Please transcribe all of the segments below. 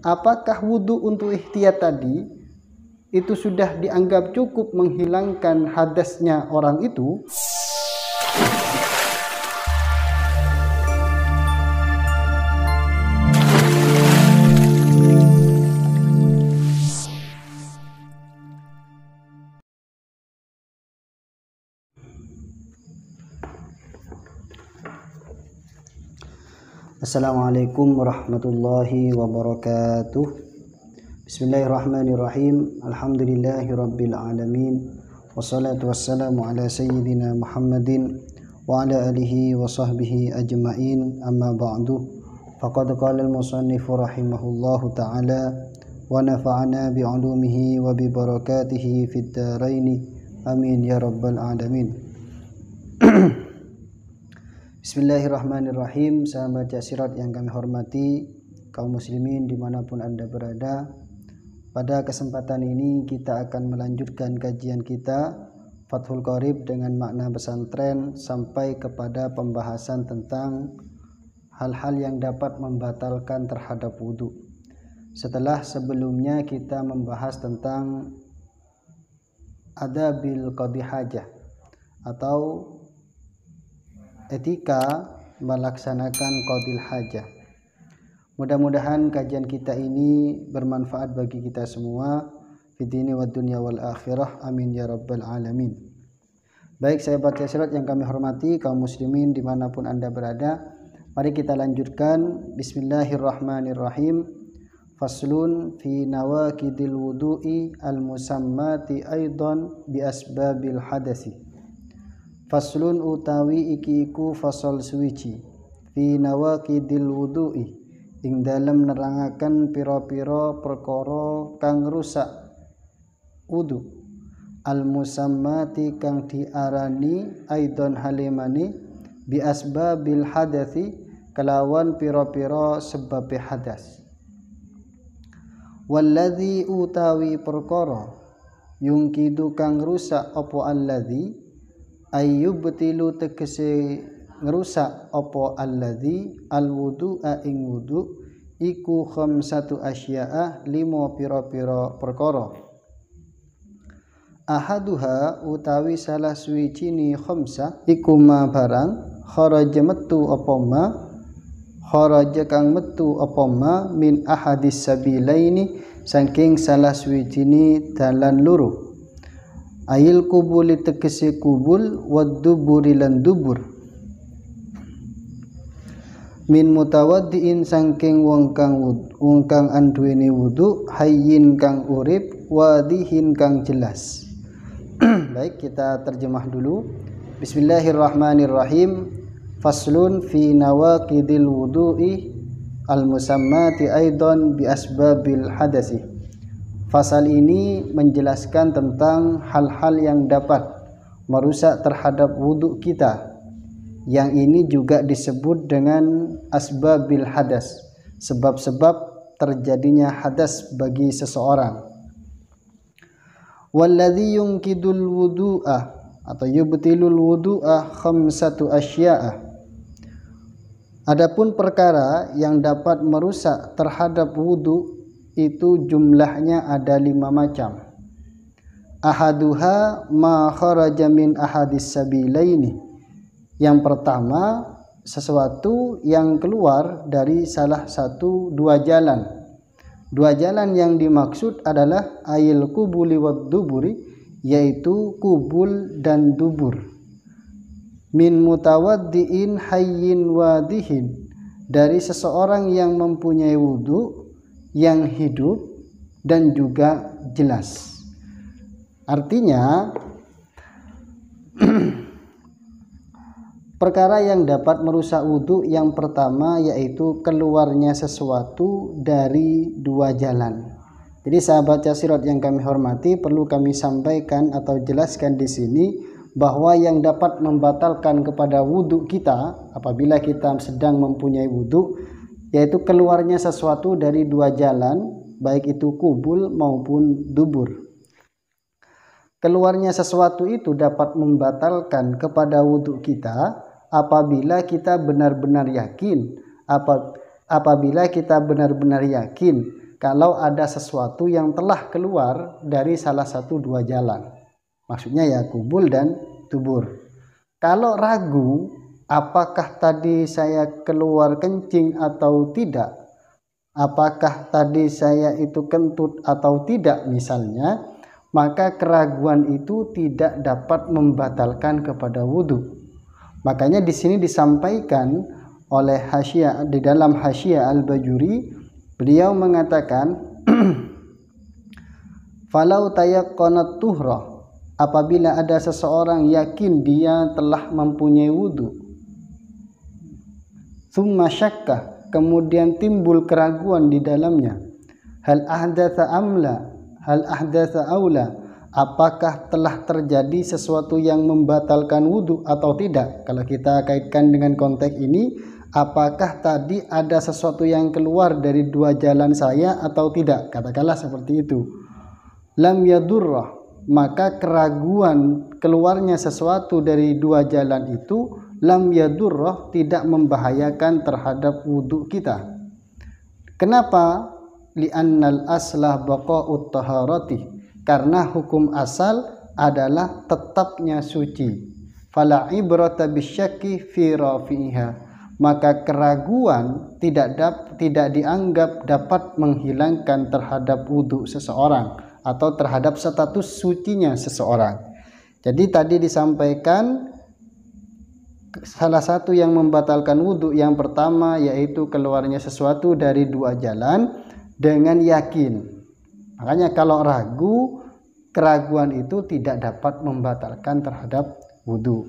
apakah wudhu untuk ihtiyat tadi itu sudah dianggap cukup menghilangkan hadasnya orang itu? Assalamualaikum warahmatullahi wabarakatuh. Bismillahirrahmanirrahim. Alhamdulillahirabbil alamin. Wassalatu wassalamu ala sayyidina Muhammadin wa ala alihi wa sahbihi ajma'in. Amma ba'du. Faqad qala al-musannif rahimahullahu ta'ala wa nafa'ana bi'ulumihi wa bi barakatihi fid dharain. Amin ya rabbal alamin. Bismillahirrahmanirrahim. Sahabat Jasirat yang kami hormati, kaum muslimin dimanapun Anda berada, pada kesempatan ini kita akan melanjutkan kajian kita Fathul Qorib dengan makna pesantren sampai kepada pembahasan tentang hal-hal yang dapat membatalkan terhadap wudhu. Setelah sebelumnya kita membahas tentang adabil qadhi hajah atau etika melaksanakan qadhil hajah. Mudah-mudahan kajian kita ini bermanfaat bagi kita semua fid dini wad dunya wal akhirah. Amin ya rabbal alamin. Baik sahabat Jasirat yang kami hormati, kaum muslimin dimanapun Anda berada, mari kita lanjutkan. Bismillahirrahmanirrahim. Faslun fi nawaqidil wudu'i al musammati aidan bi asbabil hadasi. Faslun utawi iki iku fasal suwiji fi nawaqidil wudu'i ing dalem nerangaken pira-pira perkara kang rusak wudu al musammati kang diarani aidon halimani bi asbabil hadathi kelawan pira-pira sebab hadas. Walladzi utawi perkara yungkidu kang rusak apa alladzi ayyubtilu tegese ngerusak apa alladzi alwudu'a ing wudu iku khamsatu asya'a limo pira-pira perkara. Ahaduha utawi salah suwijine khamsah iku ma barang kharaja metu apa ma kharaja kang metu apa ma min ahadis sabilaini saking salah suwijine dalan loro. Ayil kubuli tegese kubul waduburi lan dubur min mutawaddiin saking wong kang anduweni wudu hayyin kang urip wadihin kang jelas. Baik, kita terjemah dulu. Bismillahirrahmanirrahim. Faslun fi nawaqidil wudu'i al musammati aidan bi asbabil hadasi. Fasal ini menjelaskan tentang hal-hal yang dapat merusak terhadap wudhu kita, yang ini juga disebut dengan asbabil hadas, sebab-sebab terjadinya hadas bagi seseorang. Walladzi yungkidul wudu'a atau yubtilul wudu'a khamsatu asya'a. Adapun perkara yang dapat merusak terhadap wudhu itu jumlahnya ada 5 macam. Ahaduha ma kharaja min ahadis sabilaini. Yang pertama, sesuatu yang keluar dari salah satu dua jalan. Dua jalan yang dimaksud adalah ayil kubuli wad duburi, yaitu kubul dan dubur. Min mutawaddiin hayyin wadihin, dari seseorang yang mempunyai wudu yang hidup dan juga jelas. Artinya perkara yang dapat merusak wudu yang pertama yaitu keluarnya sesuatu dari dua jalan. Jadi sahabat Jasirat yang kami hormati, perlu kami sampaikan atau jelaskan di sini bahwa yang dapat membatalkan kepada wudu kita apabila kita sedang mempunyai wudu yaitu keluarnya sesuatu dari dua jalan, baik itu kubul maupun dubur. Keluarnya sesuatu itu dapat membatalkan kepada wudhu kita apabila kita benar-benar yakin kalau ada sesuatu yang telah keluar dari salah satu dua jalan. Maksudnya ya kubul dan dubur. Kalau ragu apakah tadi saya keluar kencing atau tidak, apakah tadi saya itu kentut atau tidak misalnya, maka keraguan itu tidak dapat membatalkan kepada wudhu. Makanya di sini disampaikan oleh Hasyiah, di dalam Hasyiah Al-Bajuri, beliau mengatakan falau tayaqqanat tuhrah, apabila ada seseorang yakin dia telah mempunyai wudhu, tsumma syakka, kemudian timbul keraguan di dalamnya, hal ahdatsa amla, hal ahdatsa aula, apakah telah terjadi sesuatu yang membatalkan wudhu atau tidak. Kalau kita kaitkan dengan konteks ini, apakah tadi ada sesuatu yang keluar dari dua jalan saya atau tidak, katakanlah seperti itu. Lam yadurrah, maka keraguan keluarnya sesuatu dari dua jalan itu lam yadurrah, tidak membahayakan terhadap wudhu kita. Kenapa? Li'annal aslah baqa'ut taharati, karena hukum asal adalah tetapnya suci. Fala ibrata bisyakki fi rafi'iha, maka keraguan tidak dianggap dapat menghilangkan terhadap wudhu seseorang atau terhadap status sucinya seseorang. Jadi tadi disampaikan salah satu yang membatalkan wudhu yang pertama yaitu keluarnya sesuatu dari dua jalan dengan yakin. Makanya kalau ragu, keraguan itu tidak dapat membatalkan terhadap wudhu.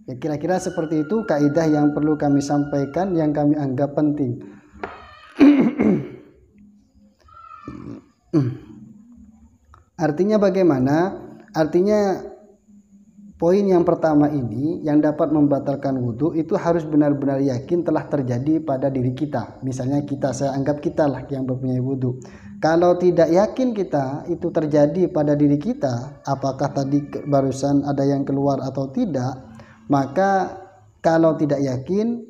Ya, kira-kira seperti itu kaidah yang perlu kami sampaikan, yang kami anggap penting. Artinya bagaimana? Artinya poin yang pertama ini yang dapat membatalkan wudhu itu harus benar-benar yakin telah terjadi pada diri kita. Misalnya saya anggap kita lah yang mempunyai wudhu. Kalau tidak yakin kita itu terjadi pada diri kita, apakah tadi barusan ada yang keluar atau tidak, maka kalau tidak yakin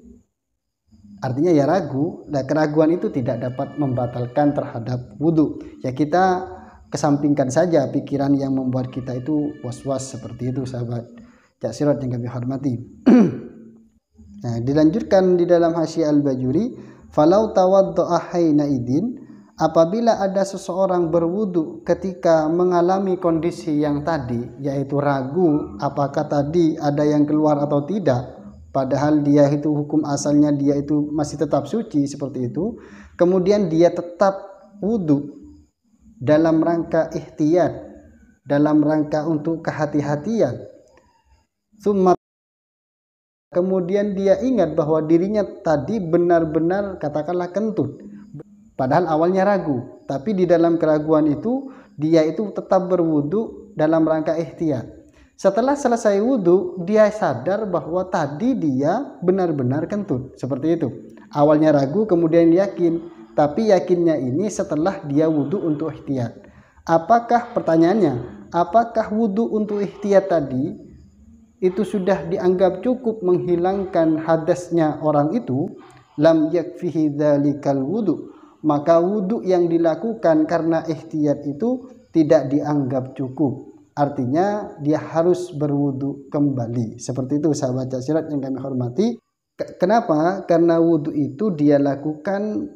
artinya ya ragu. Nah, keraguan itu tidak dapat membatalkan terhadap wudhu. Ya kita kesampingkan saja pikiran yang membuat kita itu was-was seperti itu, sahabat Jaksirat yang kami hormati. Nah, dilanjutkan di dalam Hasyiah Al-Bajuri, falau tawadda'a haina idin, apabila ada seseorang berwudu ketika mengalami kondisi yang tadi, yaitu ragu apakah tadi ada yang keluar atau tidak, padahal dia itu hukum asalnya dia itu masih tetap suci seperti itu, kemudian dia tetap wudu dalam rangka ihtiyat, dalam rangka untuk kehati-hatian. Kemudian dia ingat bahwa dirinya tadi benar-benar katakanlah kentut, padahal awalnya ragu, tapi di dalam keraguan itu dia itu tetap berwudu dalam rangka ihtiyat. Setelah selesai wudhu, dia sadar bahwa tadi dia benar-benar kentut. Seperti itu. Awalnya ragu, kemudian yakin. Tapi yakinnya ini setelah dia wudhu untuk ihtiyat. Apakah, pertanyaannya, apakah wudhu untuk ihtiyat tadi itu sudah dianggap cukup menghilangkan hadasnya orang itu? Lam yakfihi dzalikal wudhu. Maka wudhu yang dilakukan karena ihtiyat itu tidak dianggap cukup. Artinya dia harus berwudu kembali. Seperti itu sahabat Jaksirat yang kami hormati. Kenapa? Karena wudu itu dia lakukan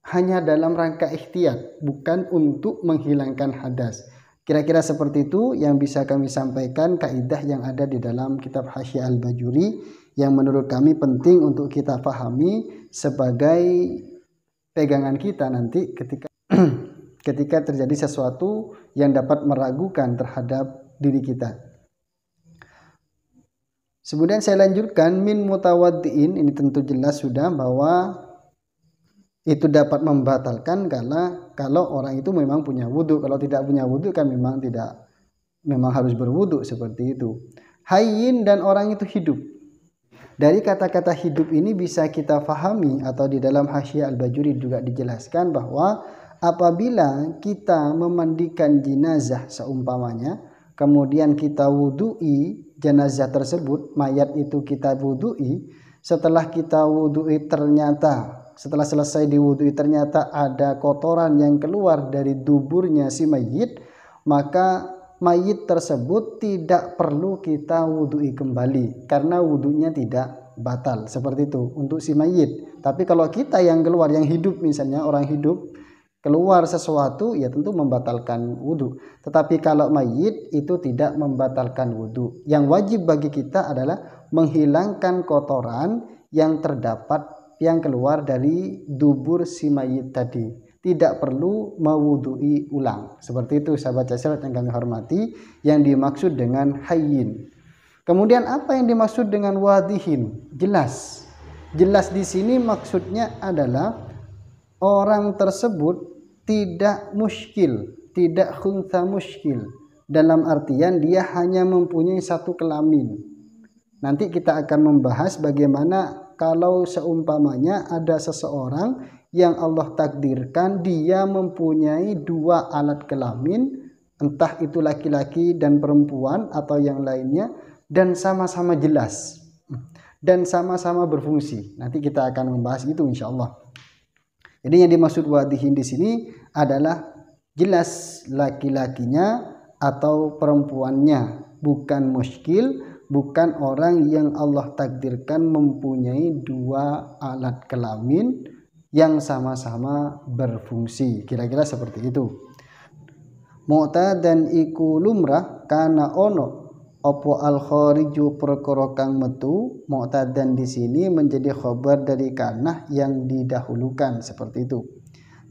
hanya dalam rangka ihtiyat, bukan untuk menghilangkan hadas. Kira-kira seperti itu yang bisa kami sampaikan kaidah yang ada di dalam kitab Hasyiah Al-Bajuri yang menurut kami penting untuk kita pahami sebagai pegangan kita nanti ketika terjadi sesuatu yang dapat meragukan terhadap diri kita. Kemudian saya lanjutkan, min mutawaddiin, ini tentu jelas sudah bahwa itu dapat membatalkan kalau orang itu memang punya wudhu. Kalau tidak punya wudhu kan memang harus berwudhu seperti itu. Hayyin, dan orang itu hidup. Dari kata-kata hidup ini bisa kita fahami, atau di dalam Hasyiah Al-Bajuri juga dijelaskan bahwa apabila kita memandikan jenazah seumpamanya, kemudian kita wudui jenazah tersebut, mayat itu kita wudui, setelah kita wudui ternyata setelah selesai diwudui ternyata ada kotoran yang keluar dari duburnya si mayit, maka mayit tersebut tidak perlu kita wudui kembali karena wudunya tidak batal. Seperti itu untuk si mayit. Tapi kalau kita yang keluar, yang hidup, misalnya orang hidup keluar sesuatu, ya tentu membatalkan wudhu. Tetapi kalau mayit itu tidak membatalkan wudhu. Yang wajib bagi kita adalah menghilangkan kotoran yang terdapat, yang keluar dari dubur si mayit tadi. Tidak perlu mewudhui ulang. Seperti itu sahabat Casirat yang kami hormati, yang dimaksud dengan hayyin. Kemudian apa yang dimaksud dengan wadihin? Jelas. Jelas di sini maksudnya adalah orang tersebut tidak muskil, tidak khuntha muskil. Dalam artian dia hanya mempunyai satu kelamin. Nanti kita akan membahas bagaimana kalau seumpamanya ada seseorang yang Allah takdirkan dia mempunyai dua alat kelamin, entah itu laki-laki dan perempuan atau yang lainnya, dan sama-sama jelas dan sama-sama berfungsi. Nanti kita akan membahas itu insya Allah. Jadi yang dimaksud wadihin di sini adalah jelas laki-lakinya atau perempuannya, bukan muskil, bukan orang yang Allah takdirkan mempunyai dua alat kelamin yang sama-sama berfungsi. Kira-kira seperti itu. Mu'tadan iku lumrah kana ono opo al khariju perkara kang metu. Mu'tadan di sini menjadi khabar dari kanah yang didahulukan, seperti itu.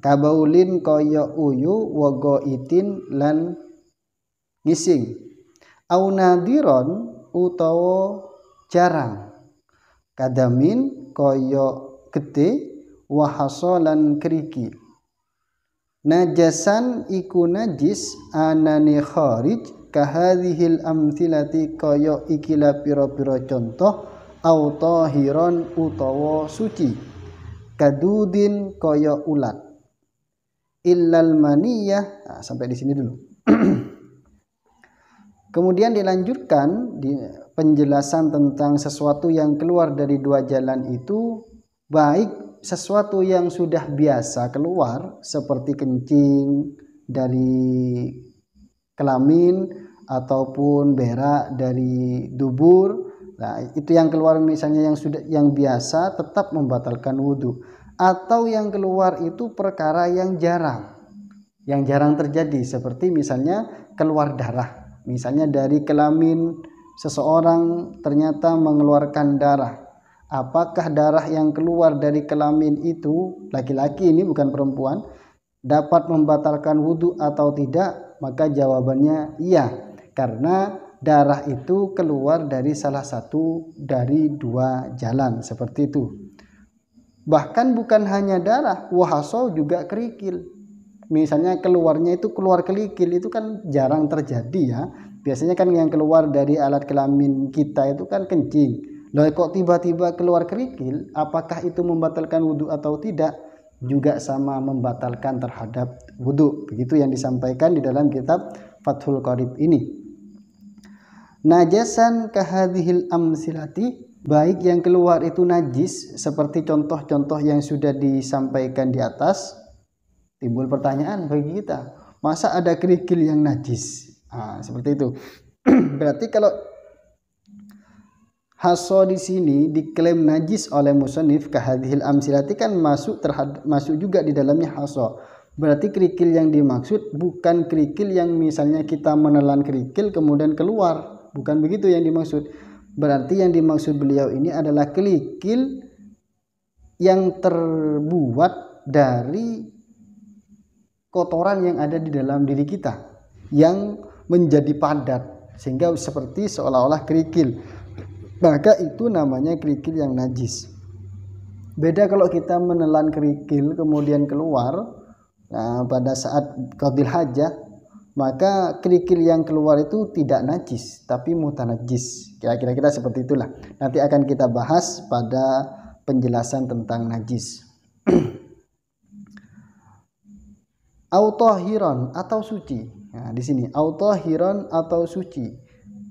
Kabaulin kaya uyu wa goitin lan ngising. Au nadiron utawa jarang. Kadamin kaya gede wa hasolan keriki. Najasan iku najis anani kharij kahadhil amthilati kaya ikilah pira-pira contoh, au tahiron utawa suci, kadudin kaya ulat, illal maniyah. Nah, sampai di sini dulu. Kemudian dilanjutkan di penjelasan tentang sesuatu yang keluar dari dua jalan itu, baik sesuatu yang sudah biasa keluar seperti kencing dari kelamin ataupun berak dari dubur. Nah, itu yang keluar misalnya yang biasa tetap membatalkan wudhu. Atau yang keluar itu perkara yang jarang terjadi, seperti misalnya keluar darah. Misalnya dari kelamin seseorang ternyata mengeluarkan darah. Apakah darah yang keluar dari kelamin itu, laki-laki ini bukan perempuan, dapat membatalkan wudhu atau tidak? Maka jawabannya iya, karena darah itu keluar dari salah satu dari dua jalan, seperti itu. Bahkan bukan hanya darah, wahaso juga kerikil. Misalnya keluarnya itu keluar kerikil, itu kan jarang terjadi ya. Biasanya kan yang keluar dari alat kelamin kita itu kan kencing. Loh, kok tiba-tiba keluar kerikil? Apakah itu membatalkan wudhu atau tidak? Juga sama membatalkan terhadap wudhu. Begitu yang disampaikan di dalam kitab Fathul Qarib ini. Najasan kahadhil amsilati, baik yang keluar itu najis seperti contoh-contoh yang sudah disampaikan di atas. Timbul pertanyaan bagi kita, masa ada kerikil yang najis? Seperti itu. Berarti kalau haso di sini diklaim najis oleh musannif kahadhil amsilati, kan masuk juga di dalamnya haso. Berarti kerikil yang dimaksud bukan kerikil yang misalnya kita menelan kerikil kemudian keluar, bukan begitu yang dimaksud. Berarti yang dimaksud beliau ini adalah kerikil yang terbuat dari kotoran yang ada di dalam diri kita, yang menjadi padat sehingga seperti seolah-olah kerikil. Maka itu namanya kerikil yang najis. Beda kalau kita menelan kerikil kemudian keluar, nah, pada saat qadhil hajah, maka kerikil yang keluar itu tidak najis tapi mutanajis. Kira-kira seperti itulah. Nanti akan kita bahas pada penjelasan tentang najis. Autohiron atau suci. Nah, di sini autohiron atau suci.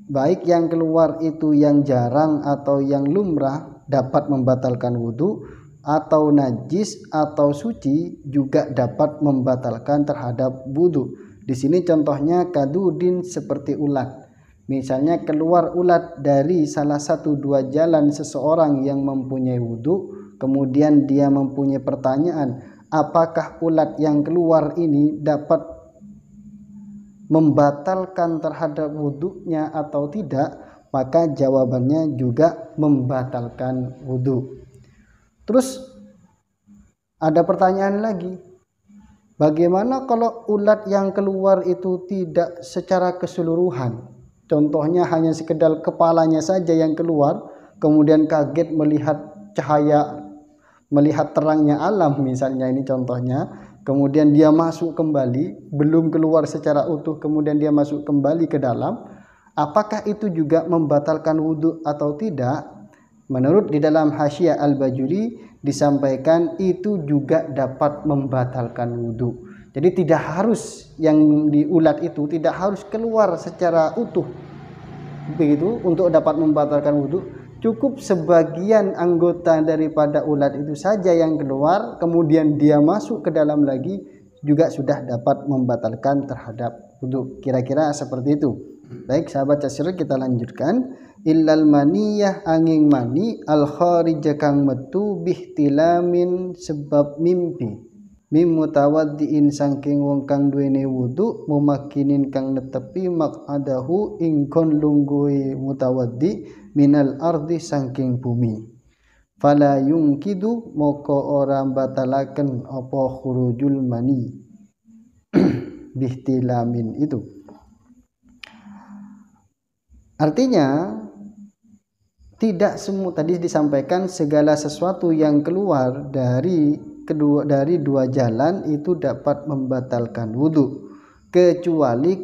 Baik yang keluar itu yang jarang atau yang lumrah dapat membatalkan wudhu, atau najis atau suci juga dapat membatalkan terhadap wudu. Di sini contohnya kadudin seperti ulat. Misalnya keluar ulat dari salah satu dua jalan seseorang yang mempunyai wudu, kemudian dia mempunyai pertanyaan, apakah ulat yang keluar ini dapat membatalkan terhadap wudunya atau tidak? Maka jawabannya juga membatalkan wudu. Terus ada pertanyaan lagi, bagaimana kalau ulat yang keluar itu tidak secara keseluruhan? Contohnya hanya sekedar kepalanya saja yang keluar, kemudian kaget melihat cahaya, melihat terangnya alam misalnya, ini contohnya, kemudian dia masuk kembali, belum keluar secara utuh, kemudian dia masuk kembali ke dalam, apakah itu juga membatalkan wudhu atau tidak? Menurut di dalam Hasyiah Al-Bajuri disampaikan itu juga dapat membatalkan wudhu. Jadi tidak harus yang di ulat itu tidak harus keluar secara utuh begitu untuk dapat membatalkan wudhu. Cukup sebagian anggota daripada ulat itu saja yang keluar, kemudian dia masuk ke dalam lagi, juga sudah dapat membatalkan terhadap wudhu. Kira-kira seperti itu. Baik sahabat Casyir, kita lanjutkan. Illal maniyah angin mani al kharija kang metu bihtilamin sebab mimpi, mim mutawaddiin saking wong kang duwene wudu, mumakinin kang netepi maqadahu ingkon lungguhe mutawaddi minal ardi saking bumi, fala yungkidu moko ora batalaken apa khurujul mani bihtilamin itu. Artinya tidak semua, tadi disampaikan segala sesuatu yang keluar dari dua jalan itu dapat membatalkan wudhu, kecuali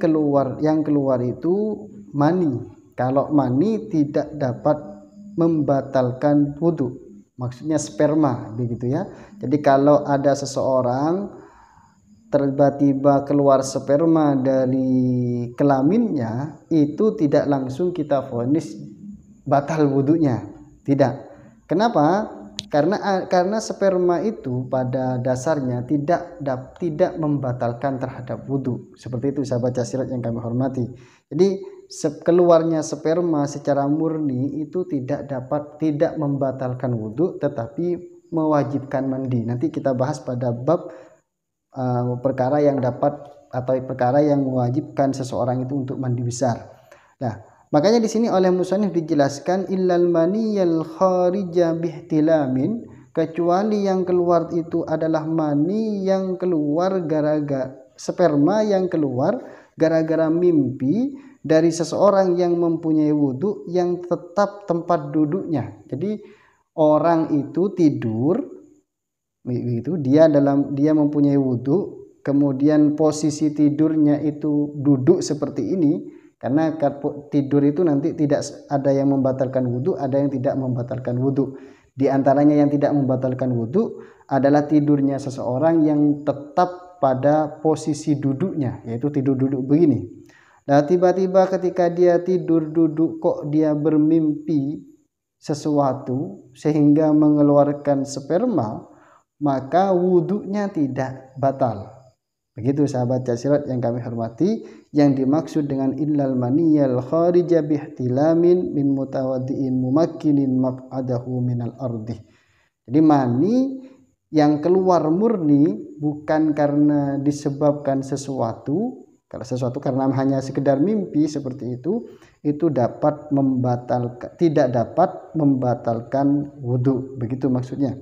yang keluar itu mani. Kalau mani tidak dapat membatalkan wudhu, maksudnya sperma begitu ya. Jadi kalau ada seseorang tiba-tiba keluar sperma dari kelaminnya, itu tidak langsung kita vonis batal wudhunya, tidak. Kenapa? Karena sperma itu pada dasarnya tidak membatalkan terhadap wudhu. Seperti itu sahabat Casyir yang kami hormati. Jadi keluarnya sperma secara murni itu tidak membatalkan wudhu, tetapi mewajibkan mandi. Nanti kita bahas pada bab perkara yang dapat atau perkara yang mewajibkan seseorang itu untuk mandi besar. Nah, makanya di sini oleh musannif dijelaskan illal maniyal kharija bihtilamin, kecuali yang keluar itu adalah mani yang keluar gara-gara sperma yang keluar gara-gara mimpi dari seseorang yang mempunyai wudhu yang tetap tempat duduknya. Jadi orang itu tidur itu dia mempunyai wudhu, kemudian posisi tidurnya itu duduk seperti ini, karena tidur itu nanti tidak ada yang membatalkan wudhu, ada yang tidak membatalkan wudhu. Di antaranya yang tidak membatalkan wudhu adalah tidurnya seseorang yang tetap pada posisi duduknya, yaitu tidur duduk begini. Nah, tiba-tiba ketika dia tidur duduk kok dia bermimpi sesuatu sehingga mengeluarkan sperma, maka wudhunya tidak batal. Begitu sahabat Casyir yang kami hormati, yang dimaksud dengan illal maniyal kharija bihtilamin min mutawaddiin mumakkinin maq'adahu minal ardi. Jadi mani yang keluar murni bukan karena disebabkan sesuatu, kalau sesuatu karena hanya sekedar mimpi seperti itu dapat membatalkan, tidak dapat membatalkan wudhu. Begitu maksudnya.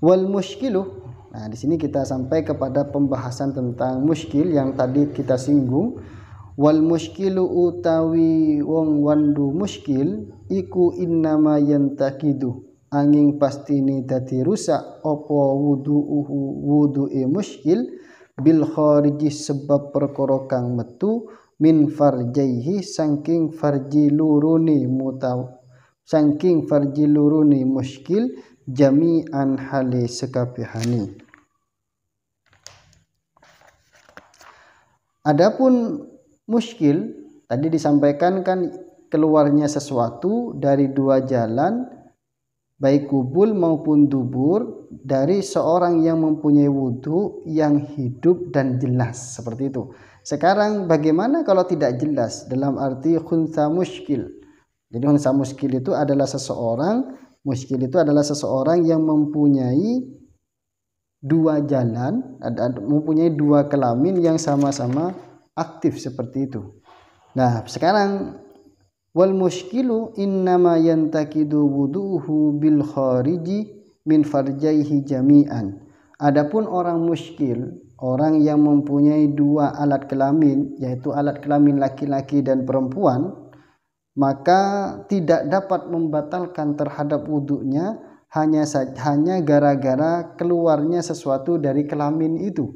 Wal muskilu. Nah, di sini kita sampai kepada pembahasan tentang muskil yang tadi kita singgung. Wal muskilu utawi wong wandu muskil iku innama yantakidu, angin pastini dadi rusak apa wudu'e muskil bil khariji sebab perkara kang metu min farjaihi saking farji luruni muskil jami'an hale sekabehane. Adapun muskil tadi disampaikan kan keluarnya sesuatu dari dua jalan baik kubul maupun dubur dari seorang yang mempunyai wudhu yang hidup dan jelas seperti itu. Sekarang bagaimana kalau tidak jelas dalam arti khunsa muskil? Jadi khunsa muskil itu adalah seseorang yang mempunyai dua jalan, mempunyai dua kelamin yang sama-sama aktif seperti itu. Nah, sekarang wal muskilu innama yantakidu wuduhu bil khariji min farjaihi jami'an. Adapun orang muskil, orang yang mempunyai dua alat kelamin, yaitu alat kelamin laki-laki dan perempuan, maka tidak dapat membatalkan terhadap wudunya hanya gara-gara keluarnya sesuatu dari kelamin itu,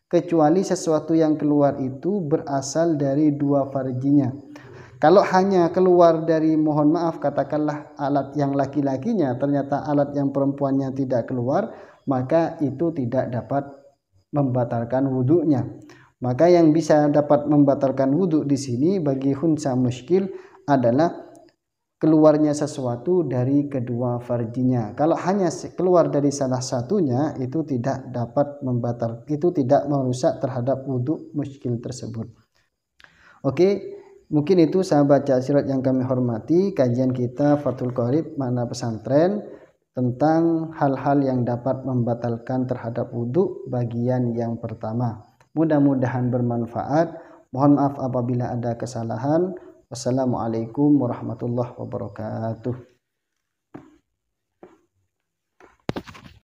kecuali sesuatu yang keluar itu berasal dari dua farjinya. Kalau hanya keluar dari, mohon maaf, katakanlah alat yang laki-lakinya, ternyata alat yang perempuannya tidak keluar, maka itu tidak dapat membatalkan wudunya. Maka yang bisa dapat membatalkan wudu di sini bagi khunsa muskil adalah keluarnya sesuatu dari kedua farjinya. Kalau hanya keluar dari salah satunya, itu tidak merusak terhadap wudhu muskil tersebut. Oke, mungkin itu sahabat Casirat yang kami hormati, kajian kita Fathul Qorib makna pesantren tentang hal-hal yang dapat membatalkan terhadap wudhu bagian yang pertama. Mudah-mudahan bermanfaat. Mohon maaf apabila ada kesalahan. Wassalamualaikum warahmatullahi wabarakatuh.